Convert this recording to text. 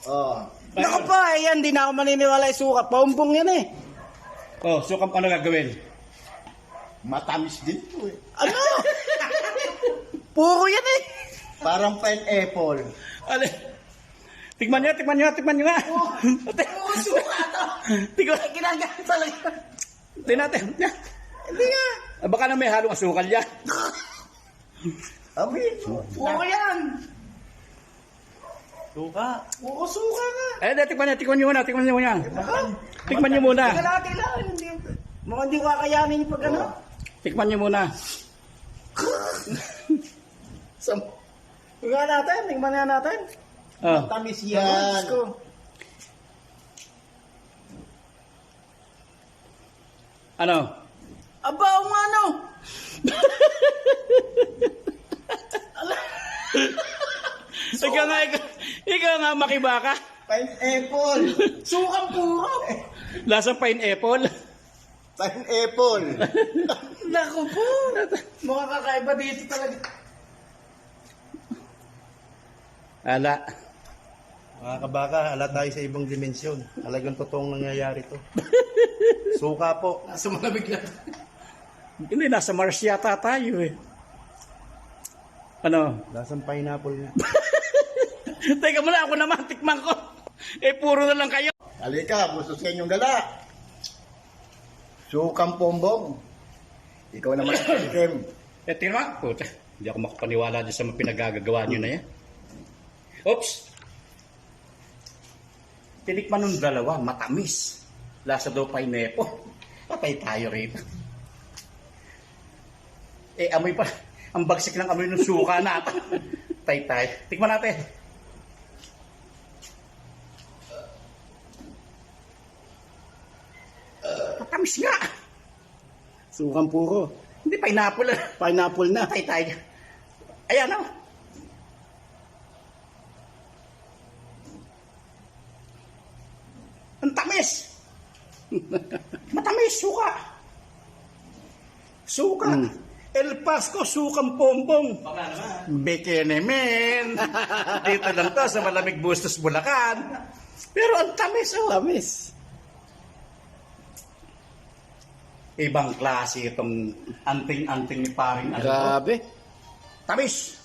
Oh. Naku po, yan, di na ako maniniwala yung suka. Paumbong yan eh. Oh, so ano gagawin? Matamis din po eh. Ano? Puro yan eh. Parang pineapple. Ale. Tikman nyo nga. Puro suka to. Tikman. Ginagamit talaga. Tingnan natin. Hindi nga. Baka na may halong asukal yan. Amin. Puro yan. Suka. Puro suka nga. Tikman nyo muna. Tikman nyo muna. Kalahati lang. Mukhang hindi ko kakayanin pag ano. Tikman nyo muna. Tingnan natin. Tingnan nga natin. Oh. Matamis Yan. yan. Ko. Ano? Aba, o nga ano. Ikaw nga makibaka. Pineapple. Sukang puro. Lasang pineapple. Pineapple. Naku po. Mukhang kakaiba dito talaga. Ala. Mga kabaka, ala tayo sa ibang dimensyon. Talagang totoong nangyayari to. Suka po. Nasa malamig lang. Hindi, nasa Mars yata tayo eh. Ano? Lasang pineapple nga. Teka muna, ako naman, tikman ko. Eh, puro na lang kayo. Halika, gusto sa inyong dala. Sukang pombong. Ikaw naman ang tikim. Eh, tingnan mo. Puta, hindi ako makapaniwala dyan sa mga pinagagagawa nyo na yan. Oops! Tinikman nung dalawa, matamis. Lasa daw pineapple. Patay tayo rito. Eh, amoy pa. Ang bagsik ng amoy ng suka na. Patay tayo. Tikman natin. Matamis nga. Sukang puro. Hindi, pineapple. Pineapple na. Patay tayo. Ayan o. Ang tamis. Matamis, suka. Suka. El Pasco, sukang pompong. Bikini men. Dito lang to sa Malamig Bustos, Bulacan. Pero ang tamis, oh. Tamis. Ibang klase itong anting-anting ni paring ano. Grabe. Tamis.